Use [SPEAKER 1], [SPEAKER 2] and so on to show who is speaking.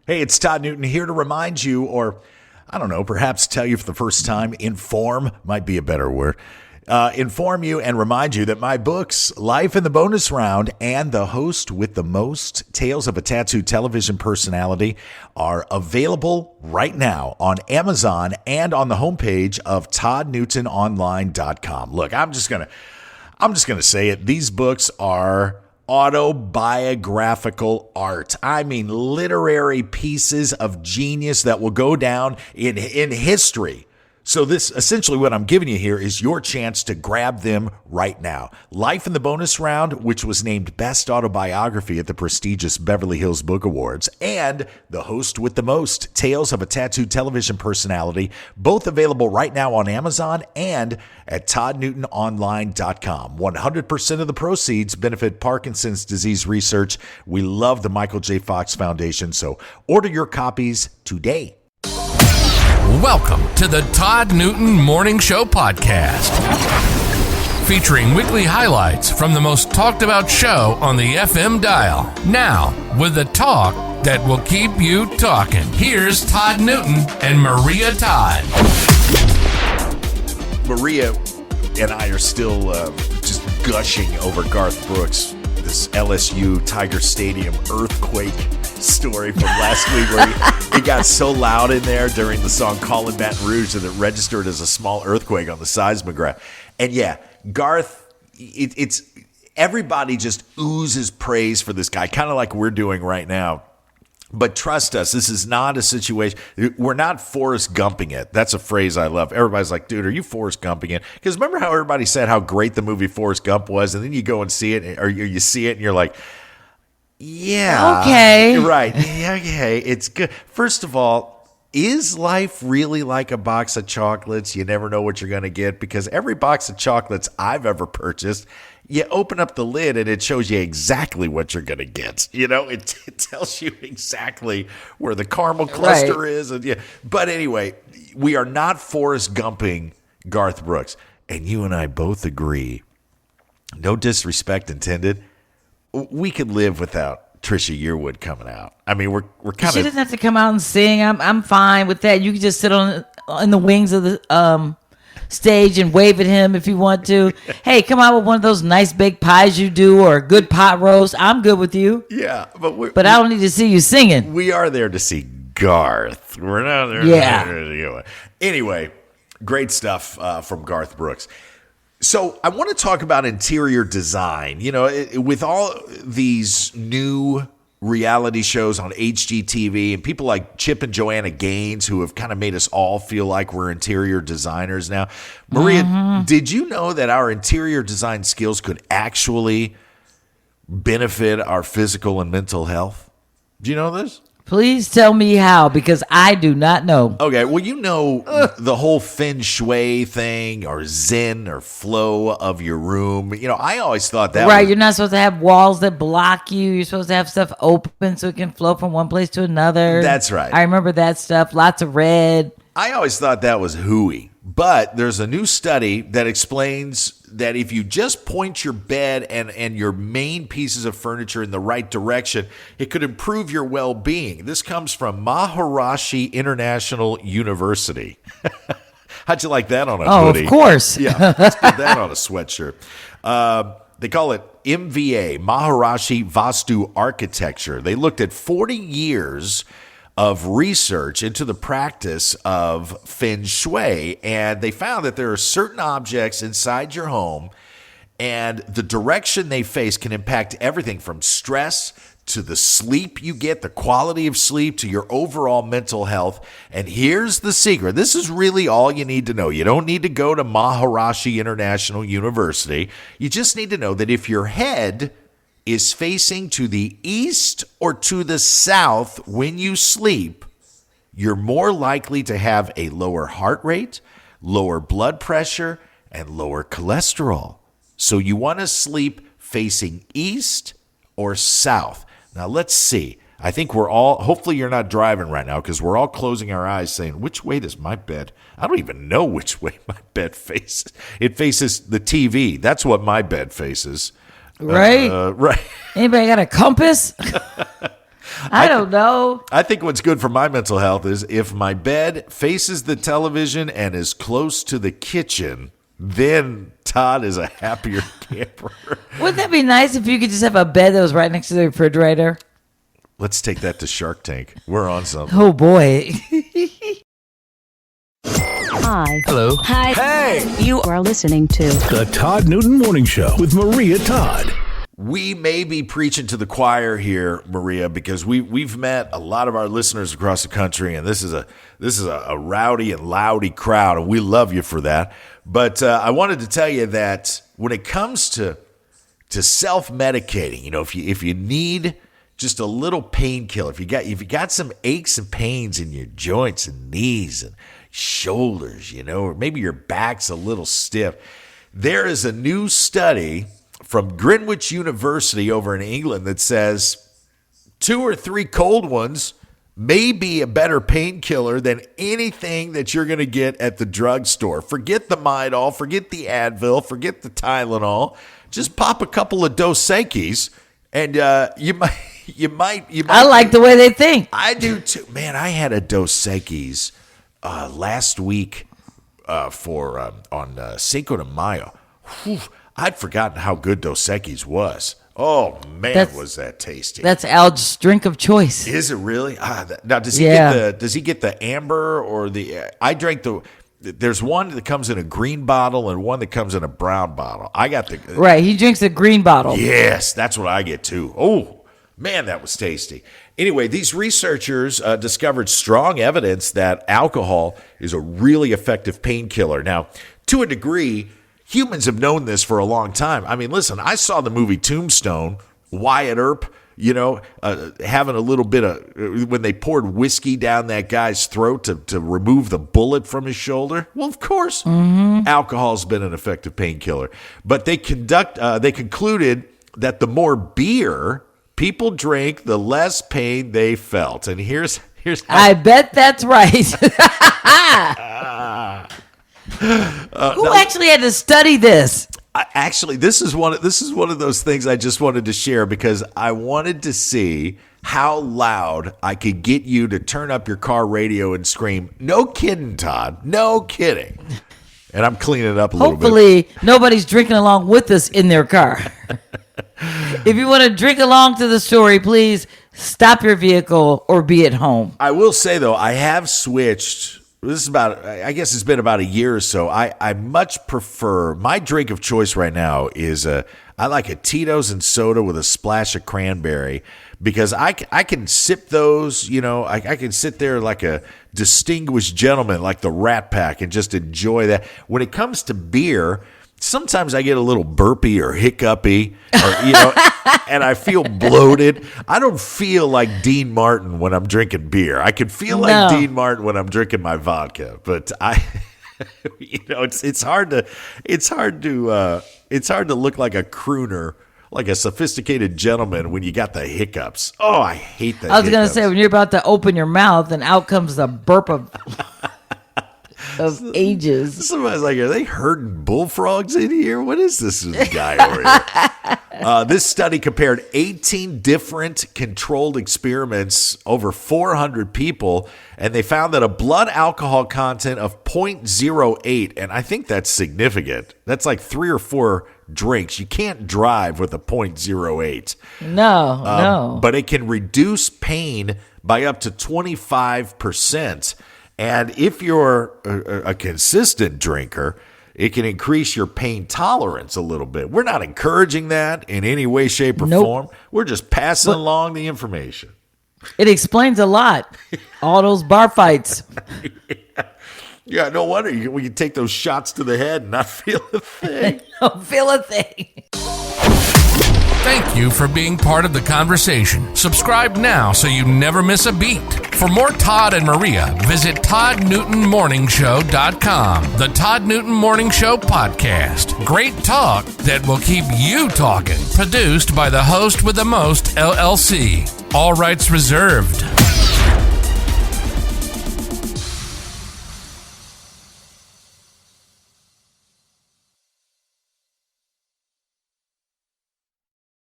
[SPEAKER 1] Hey, it's Todd Newton here to remind you, or I don't know, perhaps tell you for the first time, inform might be a better word. Inform you and remind you that my books, Life in the Bonus Round and The Host with the Most, Tales of a Tattooed Television Personality, are available right now on Amazon and on the homepage of toddnewtononline.com. Look, I'm just gonna say it. These books are autobiographical art. I mean, literary pieces of genius that will go down in history. So this, essentially what I'm giving you here is your chance to grab them right now. Life in the Bonus Round, which was named Best Autobiography at the prestigious Beverly Hills Book Awards, and The Host with the Most, Tales of a Tattooed Television Personality, both available right now on Amazon and at toddnewtononline.com. 100% of the proceeds benefit Parkinson's disease research. We love the Michael J. Fox Foundation, so order your copies today.
[SPEAKER 2] Welcome to the Todd Newton Morning Show podcast, featuring weekly highlights from the most talked about show on the FM dial. Now, with the talk that will keep you talking, here's Todd Newton and Maria Todd.
[SPEAKER 1] Maria and I are still just gushing over Garth Brooks, this LSU Tiger Stadium earthquake story from last week where it got so loud in there during the song Callin' Baton Rouge that it registered as a small earthquake on the seismograph. And yeah, Garth, it's everybody just oozes praise for this guy, kind of like we're doing right now. But trust us, this is not a situation. We're not Forrest Gumping it. That's a phrase I love. Everybody's like, dude, are you Forrest Gumping it? Because remember how everybody said how great the movie Forrest Gump was, and then you go and see it, or you see it, and you're like, yeah.
[SPEAKER 3] Okay.
[SPEAKER 1] Right. Yeah, okay. It's good. First of all, is life really like a box of chocolates? You never know what you're going to get, because every box of chocolates I've ever purchased, you open up the lid and it shows you exactly what you're going to get. You know, it tells you exactly where the caramel cluster is. And yeah. But anyway, we are not Forrest Gumping Garth Brooks. And you and I both agree, no disrespect intended, we could live without Trisha Yearwood coming out. I mean, we're kind of.
[SPEAKER 3] She doesn't have to come out and sing. I'm fine with that. You can just sit in the wings of the stage and wave at him if you want to. Hey, come out with one of those nice baked pies you do, or a good pot roast. I'm good with you.
[SPEAKER 1] Yeah,
[SPEAKER 3] but I don't need to see you singing.
[SPEAKER 1] We are there to see Garth. We're not there.
[SPEAKER 3] Yeah.
[SPEAKER 1] Anyway, great stuff from Garth Brooks. So I want to talk about interior design. You know, with all these new reality shows on HGTV and people like Chip and Joanna Gaines, who have kind of made us all feel like we're interior designers now. Maria, did you know that our interior design skills could actually benefit our physical and mental health? Do you know this?
[SPEAKER 3] Please tell me how, because I do not know.
[SPEAKER 1] Okay, well, you know the whole feng shui thing, or zen or flow of your room. You know, I always thought that
[SPEAKER 3] right, you're not supposed to have walls that block you. You're supposed to have stuff open so it can flow from one place to another.
[SPEAKER 1] That's right.
[SPEAKER 3] I remember that stuff. Lots of red.
[SPEAKER 1] I always thought that was hooey. But there's a new study that explains that if you just point your bed and your main pieces of furniture in the right direction, it could improve your well-being. This comes from Maharishi International University. How'd you like that on a hoodie?
[SPEAKER 3] Oh, of course.
[SPEAKER 1] Yeah, let's put that on a sweatshirt. They call it MVA, Maharishi Vastu Architecture. They looked at 40 years of research into the practice of feng shui, and they found that there are certain objects inside your home, and the direction they face can impact everything from stress to the sleep you get, the quality of sleep, to your overall mental health. And here's the secret. This is really all you need to know. You don't need to go to Maharishi International University. You just need to know that if your head is facing to the east or to the south when you sleep, you're more likely to have a lower heart rate, lower blood pressure, and lower cholesterol. So you want to sleep facing east or south. Now let's see. I think we're all, hopefully you're not driving right now, because we're all closing our eyes saying, which way does my bed? I don't even know which way my bed faces. It faces the TV. That's what my bed faces.
[SPEAKER 3] Right?
[SPEAKER 1] Right.
[SPEAKER 3] Anybody got a compass? I don't know.
[SPEAKER 1] I think what's good for my mental health is if my bed faces the television and is close to the kitchen, then Todd is a happier camper.
[SPEAKER 3] Wouldn't that be nice if you could just have a bed that was right next to the refrigerator?
[SPEAKER 1] Let's take that to Shark Tank. We're on something.
[SPEAKER 3] Oh, boy.
[SPEAKER 4] Hi.
[SPEAKER 2] Hello.
[SPEAKER 4] Hi.
[SPEAKER 2] Hey.
[SPEAKER 4] You are listening to
[SPEAKER 5] The Todd Newton Morning Show with Maria Todd.
[SPEAKER 1] We may be preaching to the choir here, Maria, because we've met a lot of our listeners across the country, and this is a rowdy and loudy crowd, and we love you for that. But I wanted to tell you that when it comes to self-medicating, if you need just a little painkiller, if you got some aches and pains in your joints and knees and shoulders, or maybe your back's a little stiff, there is a new study from Greenwich University over in England that says 2 or 3 cold ones may be a better painkiller than anything that you're going to get at the drugstore. Forget the Midol, forget the Advil, forget the Tylenol. Just pop a couple of Dos Equis, and you might.
[SPEAKER 3] I like the way they think.
[SPEAKER 1] I do too, man. I had a Dos Equis last week on Cinco de Mayo. Whew, I'd forgotten how good Dos Equis was. Oh man, was that tasty?
[SPEAKER 3] That's Al's drink of choice.
[SPEAKER 1] Is it really? Now does he get the amber or the? I drank the. There's one that comes in a green bottle and one that comes in a brown bottle. I got the
[SPEAKER 3] right. He drinks the green bottle.
[SPEAKER 1] Yes, that's what I get too. Oh man, that was tasty. Anyway, these researchers discovered strong evidence that alcohol is a really effective painkiller. Now, to a degree, humans have known this for a long time. I mean, listen, I saw the movie Tombstone, Wyatt Earp, having a little bit of, when they poured whiskey down that guy's throat to remove the bullet from his shoulder. Well, of course, alcohol's been an effective painkiller. But they concluded that the more beer people drank, the less pain they felt. And here's how
[SPEAKER 3] I bet that's right. Who actually had to study this?
[SPEAKER 1] Actually, this is one of those things I just wanted to share because I wanted to see how loud I could get you to turn up your car radio and scream, "No kidding, Todd. No kidding." And I'm cleaning it up a little bit.
[SPEAKER 3] Hopefully, nobody's drinking along with us in their car. If you want to drink along to the story, please stop your vehicle or be at home.
[SPEAKER 1] I will say, though, I have switched. This is I guess it's been about a year or so. I much prefer, my drink of choice right now is I like a Tito's and soda with a splash of cranberry because I can sip those, I can sit there like a distinguished gentleman like the Rat Pack and just enjoy that. When it comes to beer, sometimes I get a little burpy or hiccupy, and I feel bloated. I don't feel like Dean Martin when I'm drinking beer. I can feel like Dean Martin when I'm drinking my vodka, but it's hard to look like a crooner, like a sophisticated gentleman when you got the hiccups. Oh, I hate that.
[SPEAKER 3] I was going to say, when you're about to open your mouth and out comes the burp of ages.
[SPEAKER 1] Somebody's like, are they herding bullfrogs in here? What is this guy over here? This study compared 18 different controlled experiments over 400 people, and they found that a blood alcohol content of 0.08, and I think that's significant. That's like 3 or 4 drinks. You can't drive with a 0.08.
[SPEAKER 3] No.
[SPEAKER 1] But it can reduce pain by up to 25%. And if you're a consistent drinker, it can increase your pain tolerance a little bit. We're not encouraging that in any way, shape, or form. We're just passing along the information.
[SPEAKER 3] It explains a lot. All those bar fights.
[SPEAKER 1] Yeah, no wonder we can take those shots to the head and not feel a thing.
[SPEAKER 3] Don't feel a thing.
[SPEAKER 2] Thank you for being part of the conversation. Subscribe now so you never miss a beat. For more Todd and Maria, visit ToddNewtonMorningShow.com. The Todd Newton Morning Show podcast. Great talk that will keep you talking. Produced by the host with the most, LLC. All rights reserved.